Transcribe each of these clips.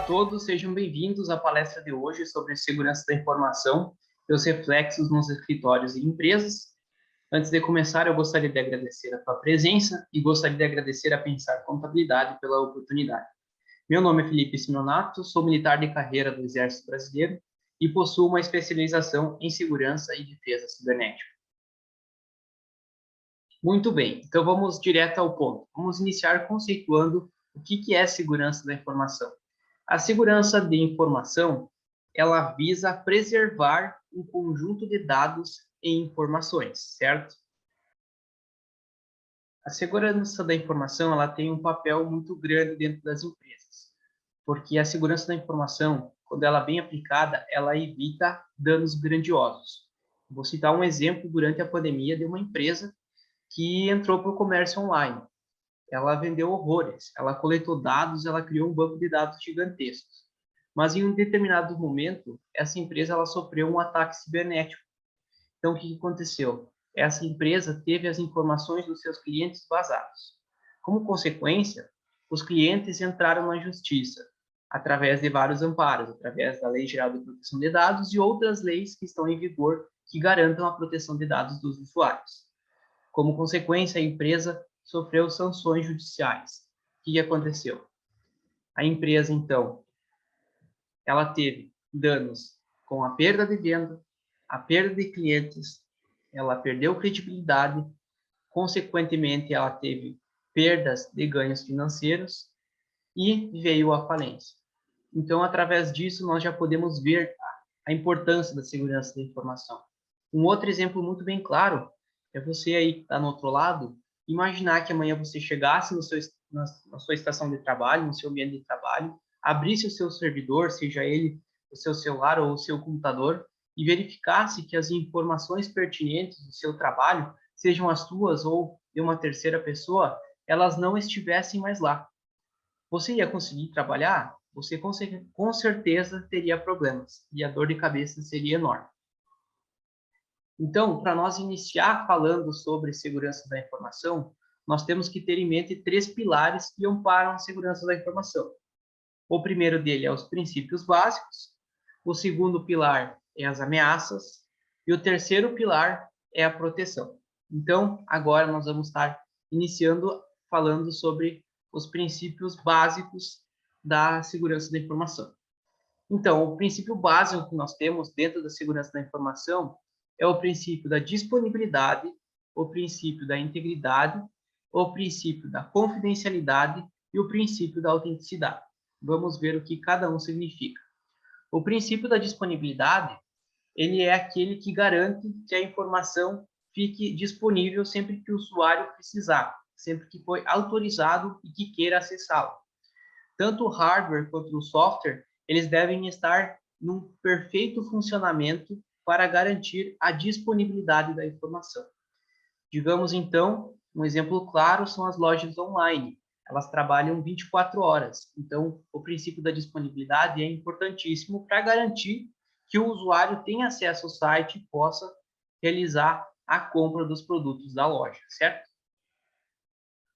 todos, sejam bem-vindos à palestra de hoje sobre segurança da informação e os reflexos nos escritórios e empresas. Antes de começar, eu gostaria de agradecer a tua presença e gostaria de agradecer a Pensar Contabilidade pela oportunidade. Meu nome é Felipe Simonato, sou militar de carreira do Exército Brasileiro e possuo uma especialização em segurança e defesa cibernética. Muito bem, então vamos direto ao ponto. Vamos iniciar conceituando o que é segurança da informação. A segurança de informação, ela visa preservar um conjunto de dados e informações, certo? A segurança da informação, ela tem um papel muito grande dentro das empresas, porque a segurança da informação, quando ela é bem aplicada, ela evita danos grandiosos. Vou citar um exemplo durante a pandemia de uma empresa que entrou para o comércio online. Ela vendeu horrores, ela coletou dados, ela criou um banco de dados gigantescos. Mas em um determinado momento, essa empresa ela sofreu um ataque cibernético. Então, o que aconteceu? Essa empresa teve as informações dos seus clientes vazadas. Como consequência, os clientes entraram na justiça, através de vários amparos, através da Lei Geral de Proteção de Dados e outras leis que estão em vigor que garantam a proteção de dados dos usuários. Como consequência, a empresa sofreu sanções judiciais. O que aconteceu? A empresa, então, ela teve danos com a perda de venda, a perda de clientes, ela perdeu credibilidade, consequentemente, ela teve perdas de ganhos financeiros e veio à falência. Então, através disso, nós já podemos ver a importância da segurança da informação. Um outro exemplo muito bem claro é você aí que está no outro lado, imaginar que amanhã você chegasse na sua estação de trabalho, no seu ambiente de trabalho, abrisse o seu servidor, seja ele o seu celular ou o seu computador, e verificasse que as informações pertinentes do seu trabalho, sejam as suas ou de uma terceira pessoa, elas não estivessem mais lá. Você ia conseguir trabalhar? Você com certeza teria problemas e a dor de cabeça seria enorme. Então, para nós iniciar falando sobre segurança da informação, nós temos que ter em mente 3 pilares que amparam a segurança da informação. O primeiro dele é os princípios básicos, o segundo pilar é as ameaças e o terceiro pilar é a proteção. Então, agora nós vamos estar iniciando falando sobre os princípios básicos da segurança da informação. Então, o princípio básico que nós temos dentro da segurança da informação é o princípio da disponibilidade, o princípio da integridade, o princípio da confidencialidade e o princípio da autenticidade. Vamos ver o que cada um significa. O princípio da disponibilidade, ele é aquele que garante que a informação fique disponível sempre que o usuário precisar, sempre que foi autorizado e que queira acessá-lo. Tanto o hardware quanto o software, eles devem estar num perfeito funcionamento para garantir a disponibilidade da informação. Digamos, então, um exemplo claro são as lojas online. Elas trabalham 24 horas. Então, o princípio da disponibilidade é importantíssimo para garantir que o usuário tenha acesso ao site e possa realizar a compra dos produtos da loja, certo?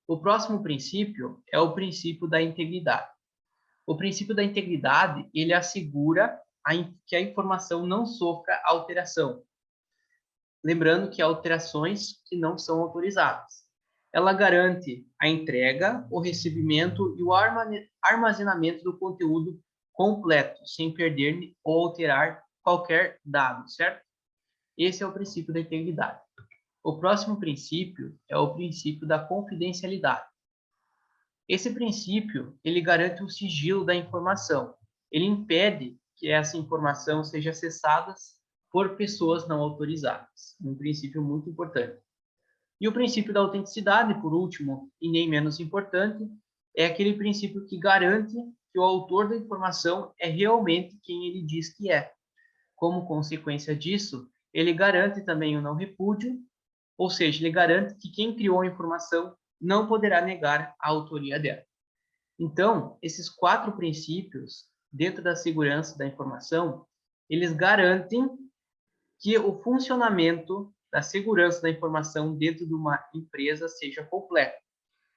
O próximo princípio é o princípio da integridade. O princípio da integridade, ele assegura que a informação não sofra alteração. Lembrando que há alterações que não são autorizadas. Ela garante a entrega, o recebimento e o armazenamento do conteúdo completo, sem perder ou alterar qualquer dado, certo? Esse é o princípio da integridade. O próximo princípio é o princípio da confidencialidade. Esse princípio, ele garante o sigilo da informação. Ele impede que essa informação seja acessada por pessoas não autorizadas. Um princípio muito importante. E o princípio da autenticidade, por último, e nem menos importante, é aquele princípio que garante que o autor da informação é realmente quem ele diz que é. Como consequência disso, ele garante também o não repúdio, ou seja, ele garante que quem criou a informação não poderá negar a autoria dela. Então, esses 4 princípios, dentro da segurança da informação, eles garantem que o funcionamento da segurança da informação dentro de uma empresa seja completo.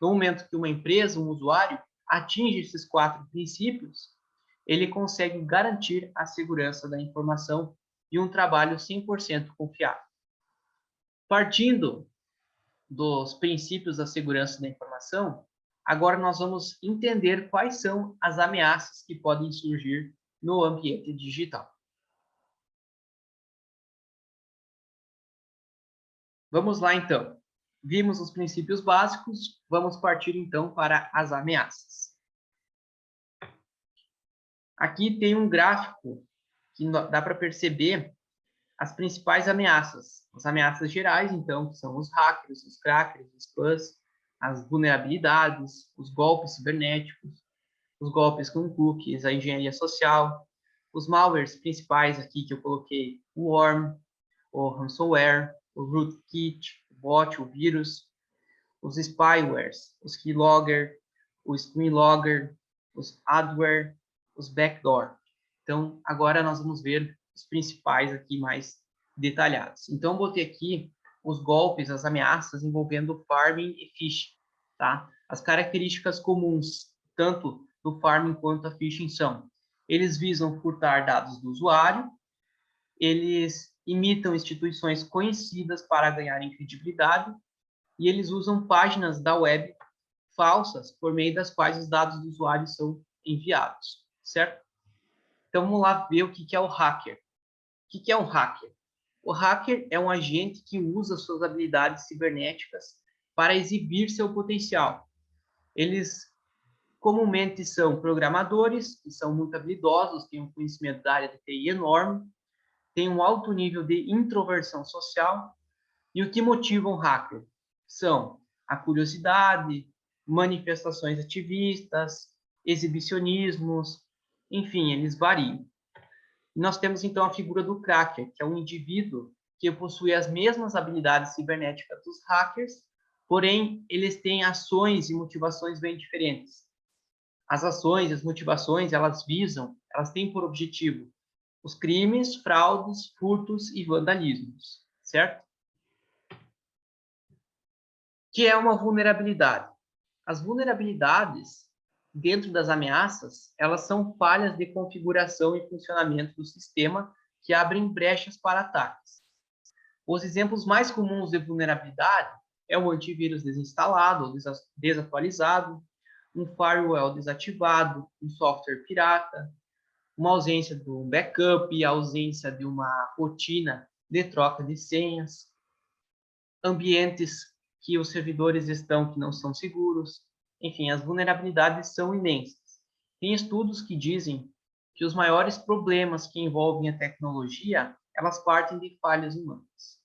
No momento que uma empresa, um usuário, atinge esses 4 princípios, ele consegue garantir a segurança da informação e um trabalho 100% confiável. Partindo dos princípios da segurança da informação, agora nós vamos entender quais são as ameaças que podem surgir no ambiente digital. Vamos lá, então. Vimos os princípios básicos, vamos partir, então, para as ameaças. Aqui tem um gráfico que dá para perceber as principais ameaças. As ameaças gerais, então, que são os hackers, os crackers, os spams, as vulnerabilidades, os golpes cibernéticos, os golpes com cookies, a engenharia social, os malwares principais aqui que eu coloquei, o worm, o ransomware, o rootkit, o bot, o vírus, os spywares, os keylogger, o screenlogger, os adware, os backdoor. Então, agora nós vamos ver os principais aqui mais detalhados. Então, eu botei aqui os golpes, as ameaças envolvendo farming e phishing, tá? As características comuns, tanto do farming quanto a phishing são: eles visam furtar dados do usuário, eles imitam instituições conhecidas para ganharem credibilidade e eles usam páginas da web falsas por meio das quais os dados do usuário são enviados, certo? Então, vamos lá ver o que é o hacker. O que é um hacker? O hacker é um agente que usa suas habilidades cibernéticas para exibir seu potencial. Eles comumente são programadores, que são muito habilidosos, têm um conhecimento da área de TI enorme, têm um alto nível de introversão social. E o que motiva um hacker? São a curiosidade, manifestações ativistas, exibicionismos, enfim, eles variam. E nós temos, então, a figura do cracker, que é um indivíduo que possui as mesmas habilidades cibernéticas dos hackers, porém, eles têm ações e motivações bem diferentes. As ações, as motivações, elas têm por objetivo os crimes, fraudes, furtos e vandalismos, certo? Que é uma vulnerabilidade. As vulnerabilidades, dentro das ameaças, elas são falhas de configuração e funcionamento do sistema que abrem brechas para ataques. Os exemplos mais comuns de vulnerabilidade é o antivírus desinstalado ou desatualizado, um firewall desativado, um software pirata, uma ausência de um backup e a ausência de uma rotina de troca de senhas, ambientes que os servidores estão que não são seguros. Enfim, as vulnerabilidades são imensas. Tem estudos que dizem que os maiores problemas que envolvem a tecnologia, elas partem de falhas humanas.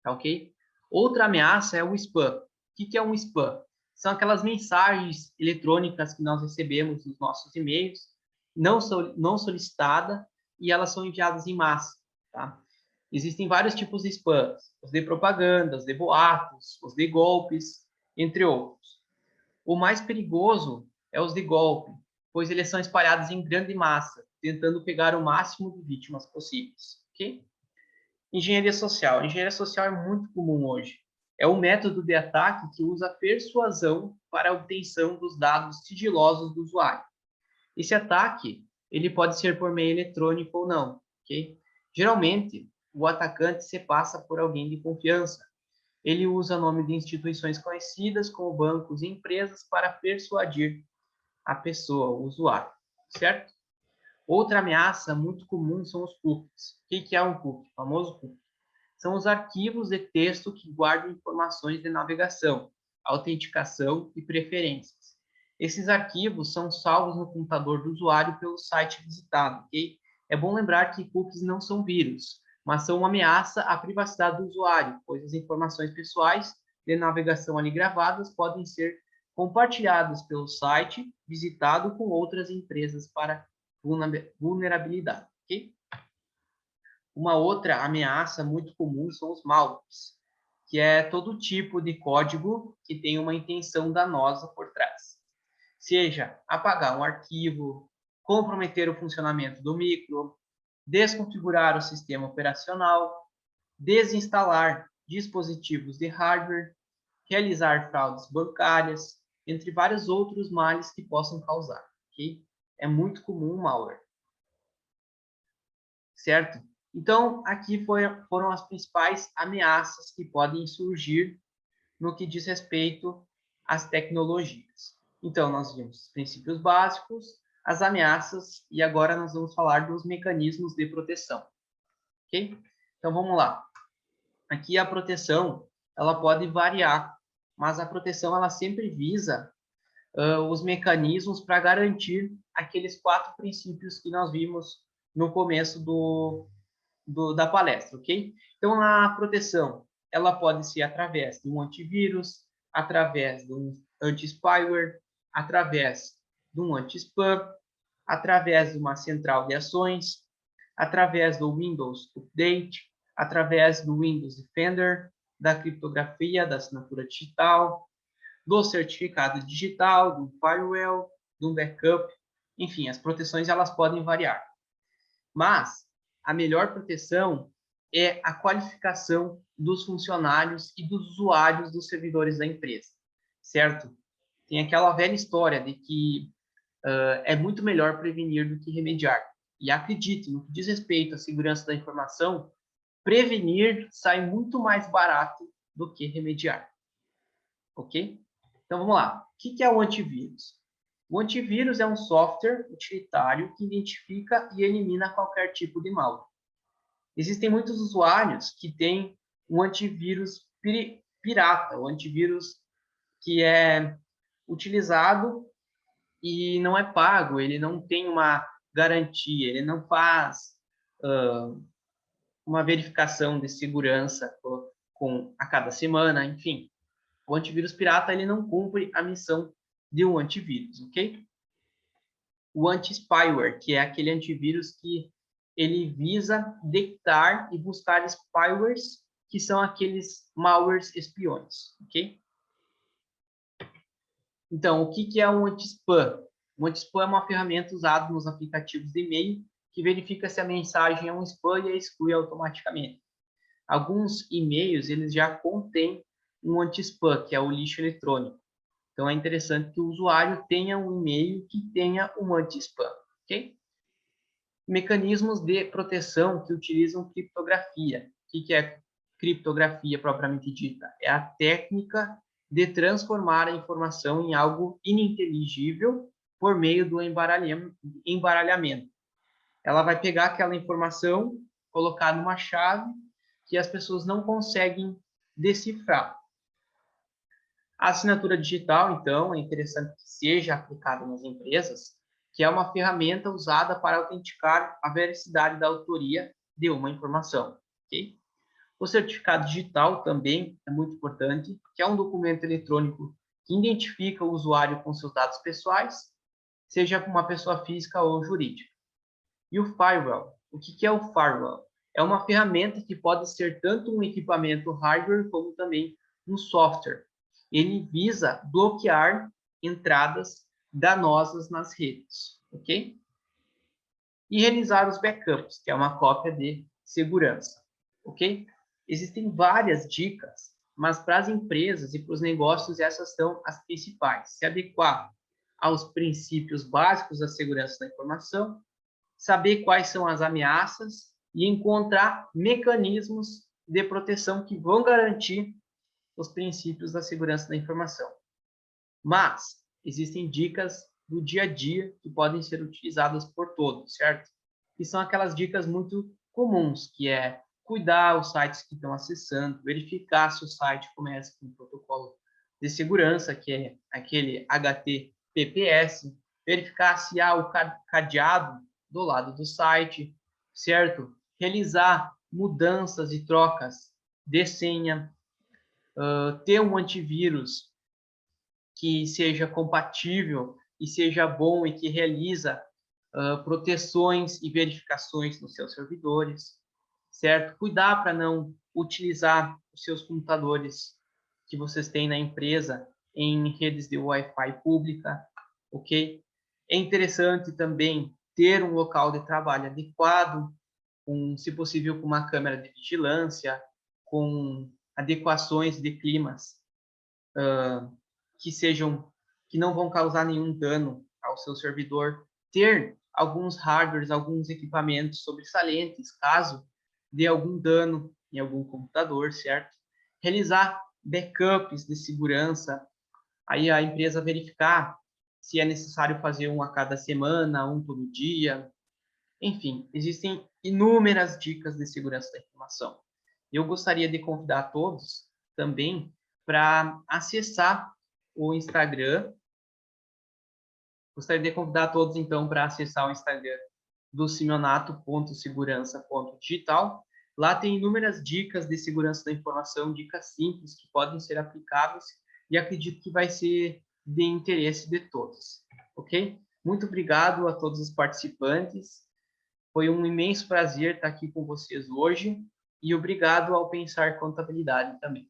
Tá ok? Outra ameaça é o spam. O que é um spam? São aquelas mensagens eletrônicas que nós recebemos nos nossos e-mails, não solicitada, e elas são enviadas em massa, tá? Existem vários tipos de spams, os de propaganda, os de boatos, os de golpes, entre outros. O mais perigoso é os de golpe, pois eles são espalhados em grande massa, tentando pegar o máximo de vítimas possíveis, ok? Engenharia social. A engenharia social é muito comum hoje. É um método de ataque que usa a persuasão para a obtenção dos dados sigilosos do usuário. Esse ataque, ele pode ser por meio eletrônico ou não, ok? Geralmente, o atacante se passa por alguém de confiança. Ele usa o nome de instituições conhecidas, como bancos e empresas, para persuadir a pessoa, o usuário, certo? Outra ameaça muito comum são os cookies. O que é um cookie? O famoso cookie. São os arquivos de texto que guardam informações de navegação, autenticação e preferências. Esses arquivos são salvos no computador do usuário pelo site visitado, ok? É bom lembrar que cookies não são vírus, mas são uma ameaça à privacidade do usuário, pois as informações pessoais de navegação ali gravadas podem ser compartilhadas pelo site visitado com outras empresas para vulnerabilidade, ok? Uma outra ameaça muito comum são os malwares, que é todo tipo de código que tem uma intenção danosa por trás. Seja apagar um arquivo, comprometer o funcionamento do micro, desconfigurar o sistema operacional, desinstalar dispositivos de hardware, realizar fraudes bancárias, entre vários outros males que possam causar. Okay? é muito comum o malware, certo? Então, aqui foram as principais ameaças que podem surgir no que diz respeito às tecnologias. Então, nós vimos os princípios básicos, as ameaças, e agora nós vamos falar dos mecanismos de proteção, ok? Então, vamos lá. Aqui a proteção, ela pode variar, mas a proteção, ela sempre visa os mecanismos para garantir aqueles 4 princípios que nós vimos no começo da palestra, ok? Então, a proteção, ela pode ser através de um antivírus, através de um anti-spyware, através de um anti-spam, através de uma central de ações, através do Windows Update, através do Windows Defender, da criptografia, da assinatura digital, do certificado digital, do firewall, do backup, enfim, as proteções elas podem variar. Mas a melhor proteção é a qualificação dos funcionários e dos usuários dos servidores da empresa, certo? Tem aquela velha história de que é muito melhor prevenir do que remediar. E acredite, no que diz respeito à segurança da informação, prevenir sai muito mais barato do que remediar. Ok? Então, vamos lá. O que é o antivírus? O antivírus é um software utilitário que identifica e elimina qualquer tipo de malware. Existem muitos usuários que têm um antivírus pirata, o antivírus que é utilizado e não é pago, ele não tem uma garantia, ele não faz uma verificação de segurança a cada semana, enfim. O antivírus pirata ele não cumpre a missão de um antivírus, ok? O anti-spyware, que é aquele antivírus que ele visa detectar e buscar spywares, que são aqueles malwares espiões, ok? Então, o que é um anti-spam? O anti-spam é uma ferramenta usada nos aplicativos de e-mail que verifica se a mensagem é um spam e a exclui automaticamente. Alguns e-mails eles já contêm um anti-spam, que é o lixo eletrônico. Então, é interessante que o usuário tenha um e-mail que tenha um anti-spam, ok? Mecanismos de proteção que utilizam criptografia. O que é criptografia propriamente dita? É a técnica de transformar a informação em algo ininteligível por meio do embaralhamento. Ela vai pegar aquela informação, colocar numa chave que as pessoas não conseguem decifrar. A assinatura digital, então, é interessante que seja aplicada nas empresas, que é uma ferramenta usada para autenticar a veracidade da autoria de uma informação. Okay? O certificado digital também é muito importante, que é um documento eletrônico que identifica o usuário com seus dados pessoais, seja uma pessoa física ou jurídica. E o firewall. O que é o firewall? É uma ferramenta que pode ser tanto um equipamento hardware como também um software. Ele visa bloquear entradas danosas nas redes, ok? E realizar os backups, que é uma cópia de segurança, ok? Existem várias dicas, mas para as empresas e para os negócios essas são as principais. Se adequar aos princípios básicos da segurança da informação, saber quais são as ameaças e encontrar mecanismos de proteção que vão garantir os princípios da segurança da informação. Mas existem dicas do dia a dia que podem ser utilizadas por todos, certo? Que são aquelas dicas muito comuns, que é cuidar os sites que estão acessando, verificar se o site começa com um protocolo de segurança, que é aquele HTTPS, verificar se há o cadeado do lado do site, certo? Realizar mudanças e trocas de senha, ter um antivírus que seja compatível e seja bom e que realiza proteções e verificações nos seus servidores, certo? Cuidar para não utilizar os seus computadores que vocês têm na empresa em redes de Wi-Fi pública, ok? É interessante também ter um local de trabalho adequado, se possível, com uma câmera de vigilância, com adequações de climas que não vão causar nenhum dano ao seu servidor, ter alguns hardwares, alguns equipamentos sobressalentes, caso dê algum dano em algum computador, certo? Realizar backups de segurança, aí a empresa verificar se é necessário fazer um a cada semana, um todo dia. Enfim, existem inúmeras dicas de segurança da informação. Eu gostaria de convidar todos também para acessar o Instagram. Gostaria de convidar todos, então, para acessar o Instagram do simeonato.segurança.digital. Lá tem inúmeras dicas de segurança da informação, dicas simples que podem ser aplicáveis e acredito que vai ser de interesse de todos, ok? Muito obrigado a todos os participantes. Foi um imenso prazer estar aqui com vocês hoje e obrigado ao Pensar Contabilidade também.